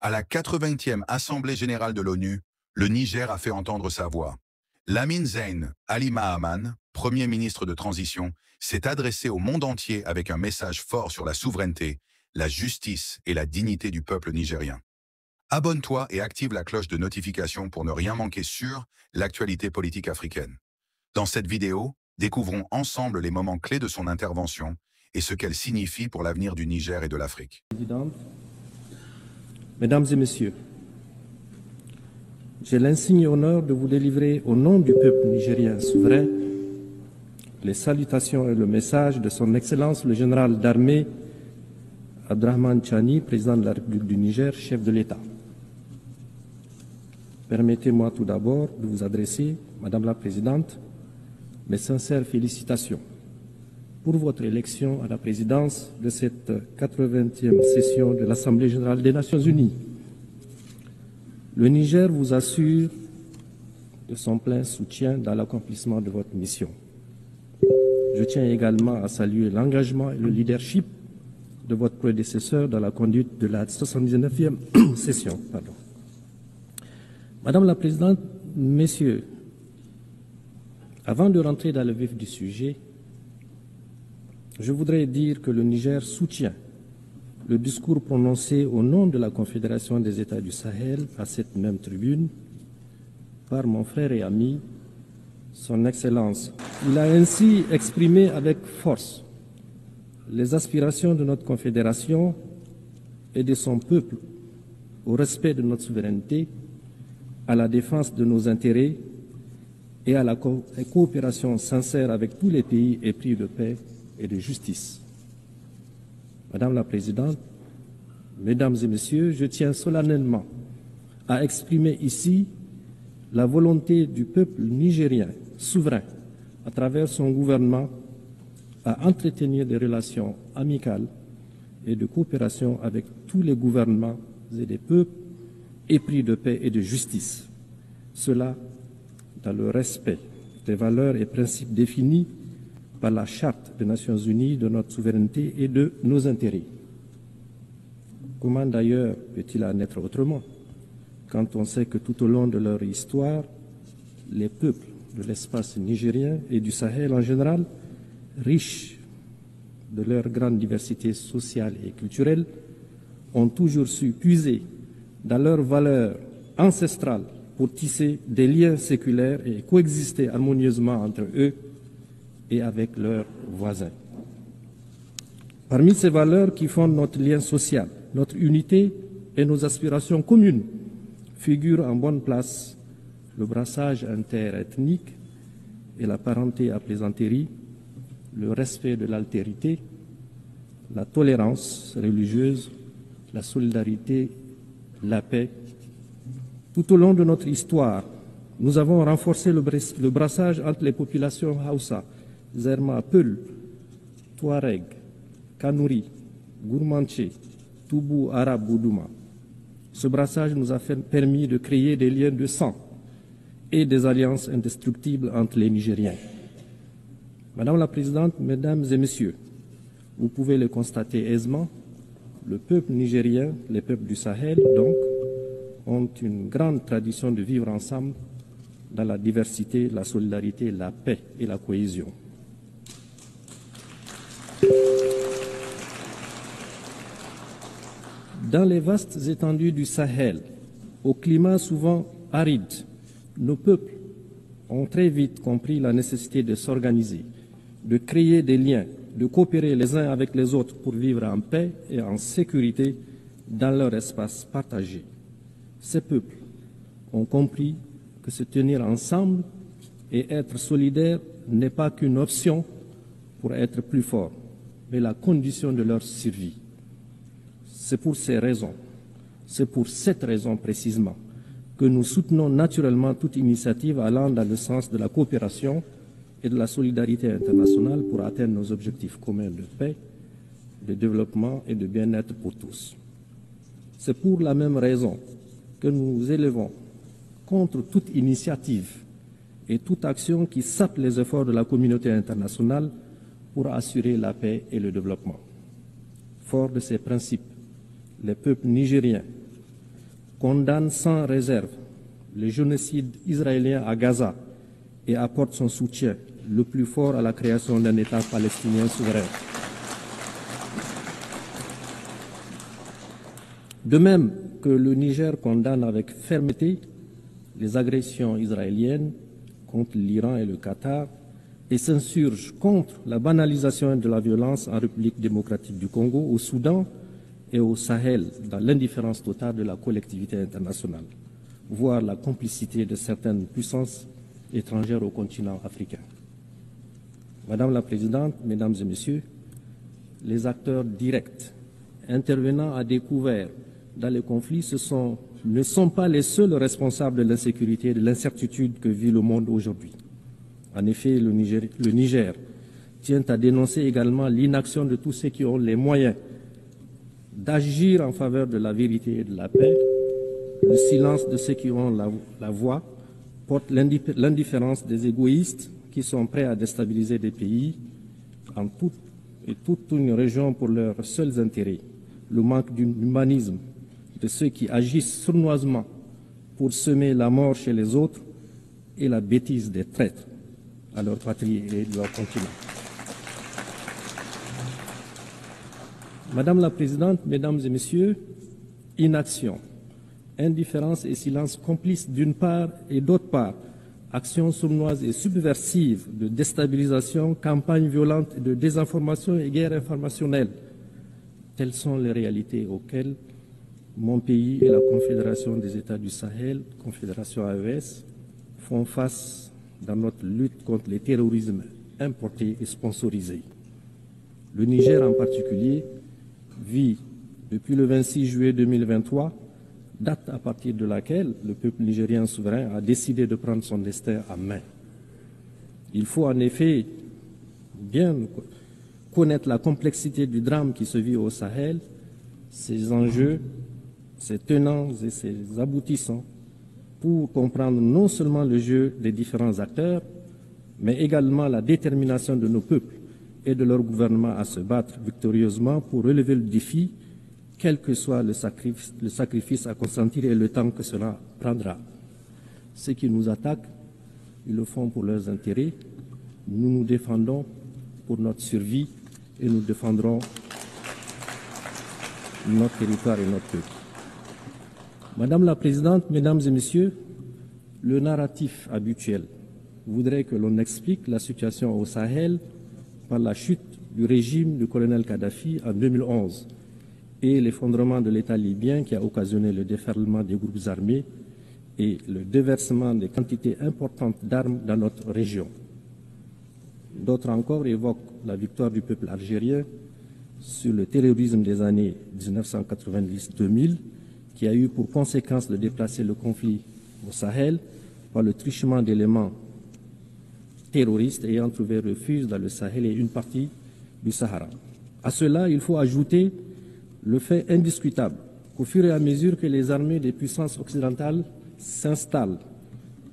À la 80e Assemblée générale de l'ONU, le Niger a fait entendre sa voix. Lamine Zeine Ali Mahaman, Premier ministre de transition, s'est adressé au monde entier avec un message fort sur la souveraineté, la justice et la dignité du peuple nigérien. Abonne-toi et active la cloche de notification pour ne rien manquer sur l'actualité politique africaine. Dans cette vidéo, découvrons ensemble les moments clés de son intervention et ce qu'elle signifie pour l'avenir du Niger et de l'Afrique. Mesdames et messieurs, j'ai l'insigne honneur de vous délivrer au nom du peuple nigérien souverain les salutations et le message de son Excellence le général d'armée Abdrahmane Chani, président de la République du Niger, chef de l'État. Permettez-moi tout d'abord de vous adresser, Madame la Présidente, mes sincères félicitations pour votre élection à la présidence de cette 80e session de l'Assemblée générale des Nations unies. Le Niger vous assure de son plein soutien dans l'accomplissement de votre mission. Je tiens également à saluer l'engagement et le leadership de votre prédécesseur dans la conduite de la 79e session. Madame la Présidente, Messieurs, avant de rentrer dans le vif du sujet, je voudrais dire que le Niger soutient le discours prononcé au nom de la Confédération des États du Sahel à cette même tribune par mon frère et ami, Son Excellence. Il a ainsi exprimé avec force les aspirations de notre Confédération et de son peuple au respect de notre souveraineté, à la défense de nos intérêts et à la coopération sincère avec tous les pays épris de paix et de justice. Madame la Présidente, Mesdames et Messieurs, je tiens solennellement à exprimer ici la volonté du peuple nigérien souverain, à travers son gouvernement, à entretenir des relations amicales et de coopération avec tous les gouvernements et des peuples épris de paix et de justice. Cela dans le respect des valeurs et principes définis par la Charte des Nations Unies de notre souveraineté et de nos intérêts. Comment d'ailleurs peut-il en être autrement quand on sait que tout au long de leur histoire, les peuples de l'espace nigérien et du Sahel en général, riches de leur grande diversité sociale et culturelle, ont toujours su puiser dans leurs valeurs ancestrales pour tisser des liens séculaires et coexister harmonieusement entre eux et avec leurs voisins. Parmi ces valeurs qui fondent notre lien social, notre unité et nos aspirations communes, figurent en bonne place le brassage interethnique et la parenté à plaisanterie, le respect de l'altérité, la tolérance religieuse, la solidarité, la paix. Tout au long de notre histoire, nous avons renforcé le brassage entre les populations Hausa, Zerma, Peul, Touareg, Kanouri, Gourmanché, Toubou, Arabe, Boudouma. Ce brassage nous a permis de créer des liens de sang et des alliances indestructibles entre les Nigériens. Madame la Présidente, Mesdames et Messieurs, vous pouvez le constater aisément, le peuple nigérien, les peuples du Sahel, donc, ont une grande tradition de vivre ensemble dans la diversité, la solidarité, la paix et la cohésion. Dans les vastes étendues du Sahel, au climat souvent aride, nos peuples ont très vite compris la nécessité de s'organiser, de créer des liens, de coopérer les uns avec les autres pour vivre en paix et en sécurité dans leur espace partagé. Ces peuples ont compris que se tenir ensemble et être solidaires n'est pas qu'une option pour être plus fort, mais la condition de leur survie. C'est pour ces raisons, c'est pour cette raison précisément, que nous soutenons naturellement toute initiative allant dans le sens de la coopération et de la solidarité internationale pour atteindre nos objectifs communs de paix, de développement et de bien-être pour tous. C'est pour la même raison que nous nous élevons contre toute initiative et toute action qui sape les efforts de la communauté internationale pour assurer la paix et le développement. Fort de ces principes, les peuples nigériens condamne sans réserve le génocide israélien à Gaza et apporte son soutien le plus fort à la création d'un État palestinien souverain. De même que le Niger condamne avec fermeté les agressions israéliennes contre l'Iran et le Qatar et s'insurge contre la banalisation de la violence en République démocratique du Congo, au Soudan et au Sahel, dans l'indifférence totale de la collectivité internationale, voire la complicité de certaines puissances étrangères au continent africain. Madame la Présidente, Mesdames et Messieurs, les acteurs directs intervenant à découvert dans les conflits ne sont pas les seuls responsables de l'insécurité et de l'incertitude que vit le monde aujourd'hui. En effet, le Niger tient à dénoncer également l'inaction de tous ceux qui ont les moyens d'agir en faveur de la vérité et de la paix. Le silence de ceux qui ont la voix porte l'indifférence des égoïstes qui sont prêts à déstabiliser des pays en toute une région pour leurs seuls intérêts. Le manque d'humanisme de ceux qui agissent sournoisement pour semer la mort chez les autres et la bêtise des traîtres à leur patrie et de leur continent. Madame la Présidente, Mesdames et Messieurs, inaction, indifférence et silence complices d'une part et d'autre part, actions sournoises et subversives de déstabilisation, campagnes violentes de désinformation et guerre informationnelle. Telles sont les réalités auxquelles mon pays et la Confédération des États du Sahel, Confédération AES, font face dans notre lutte contre les terrorismes importés et sponsorisés. Le Niger en particulier vit depuis le 26 juillet 2023, date à partir de laquelle le peuple nigérien souverain a décidé de prendre son destin en main. Il faut en effet bien connaître la complexité du drame qui se vit au Sahel, ses enjeux, ses tenants et ses aboutissants, pour comprendre non seulement le jeu des différents acteurs, mais également la détermination de nos peuples et de leur gouvernement à se battre victorieusement pour relever le défi, quel que soit le sacrifice à consentir et le temps que cela prendra. Ceux qui nous attaquent, ils le font pour leurs intérêts. Nous nous défendons pour notre survie et nous défendrons notre territoire et notre peuple. Madame la Présidente, Mesdames et Messieurs, le narratif habituel voudrait que l'on explique la situation au Sahel par la chute du régime du colonel Kadhafi en 2011 et l'effondrement de l'État libyen qui a occasionné le déferlement des groupes armés et le déversement de quantités importantes d'armes dans notre région. D'autres encore évoquent la victoire du peuple algérien sur le terrorisme des années 1990-2000 qui a eu pour conséquence de déplacer le conflit au Sahel par le truchement d'éléments terroristes ayant trouvé refuge dans le Sahel et une partie du Sahara. À cela, il faut ajouter le fait indiscutable qu'au fur et à mesure que les armées des puissances occidentales s'installent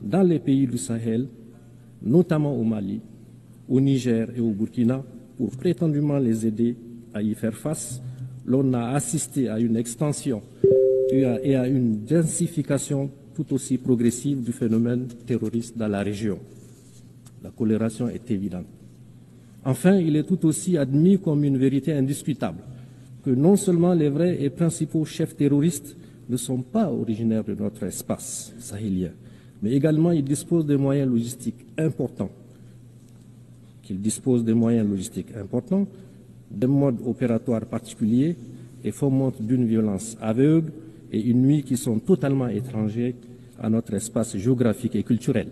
dans les pays du Sahel, notamment au Mali, au Niger et au Burkina, pour prétendument les aider à y faire face, l'on a assisté à une extension et à une densification tout aussi progressive du phénomène terroriste dans la région. La corrélation est évidente. Enfin, il est tout aussi admis comme une vérité indiscutable que non seulement les vrais et principaux chefs terroristes ne sont pas originaires de notre espace sahélien, mais également ils disposent de moyens logistiques importants, d'un mode opératoire particulier et fomentent d'une violence aveugle et une nuit qui sont totalement étrangers à notre espace géographique et culturel.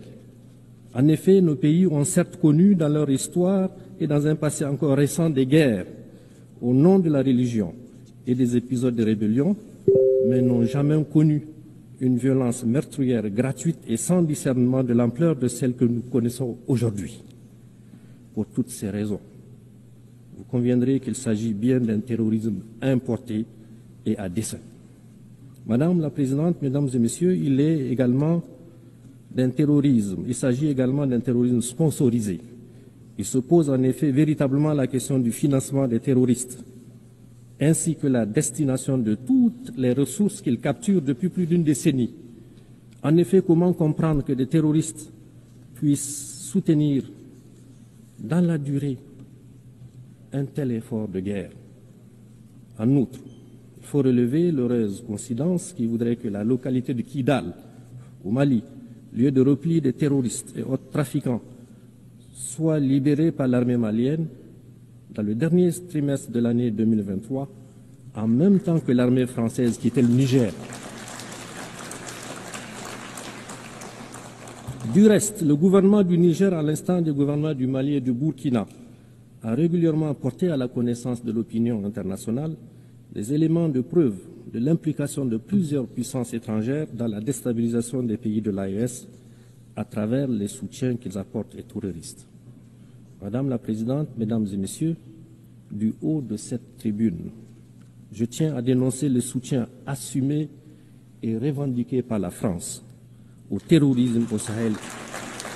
En effet, nos pays ont certes connu dans leur histoire et dans un passé encore récent des guerres au nom de la religion et des épisodes de rébellion, mais n'ont jamais connu une violence meurtrière gratuite et sans discernement de l'ampleur de celle que nous connaissons aujourd'hui. Pour toutes ces raisons, vous conviendrez qu'il s'agit bien d'un terrorisme importé et à dessein. Madame la Présidente, Mesdames et Messieurs, il s'agit également d'un terrorisme sponsorisé. Il se pose en effet véritablement la question du financement des terroristes. ainsi que la destination de toutes les ressources qu'il capture depuis plus d'une décennie. En effet, comment comprendre que des terroristes puissent soutenir dans la durée un tel effort de guerre? En outre, il faut relever l'heureuse coïncidence qui voudrait que la localité de Kidal, au Mali, lieu de repli des terroristes et autres trafiquants, soit libérée par l'armée malienne dans le dernier trimestre de l'année 2023, en même temps que l'armée française quittait le Niger. Du reste, le gouvernement du Niger, à l'instar du gouvernement du Mali et du Burkina, a régulièrement porté à la connaissance de l'opinion internationale des éléments de preuve de l'implication de plusieurs puissances étrangères dans la déstabilisation des pays de l'AES à travers les soutiens qu'ils apportent aux terroristes. Madame la Présidente, Mesdames et Messieurs, du haut de cette tribune, je tiens à dénoncer le soutien assumé et revendiqué par la France au terrorisme au Sahel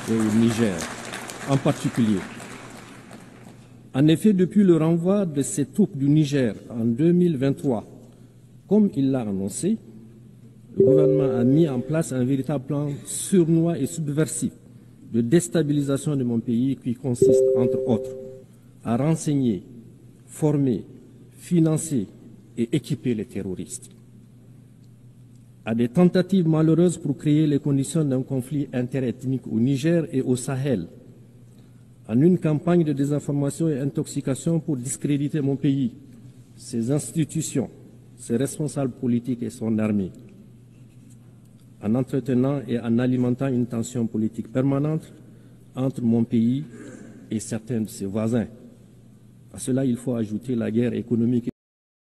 et au Niger en particulier. En effet, depuis le renvoi de ces troupes du Niger en 2023, comme il l'a annoncé, le gouvernement a mis en place un véritable plan sournois et subversif de déstabilisation de mon pays qui consiste, entre autres, à renseigner, former, financer et équiper les terroristes. À des tentatives malheureuses pour créer les conditions d'un conflit interethnique au Niger et au Sahel, en une campagne de désinformation et intoxication pour discréditer mon pays, ses institutions, ses responsables politiques et son armée, en entretenant et en alimentant une tension politique permanente entre mon pays et certains de ses voisins. À cela, il faut ajouter la guerre économique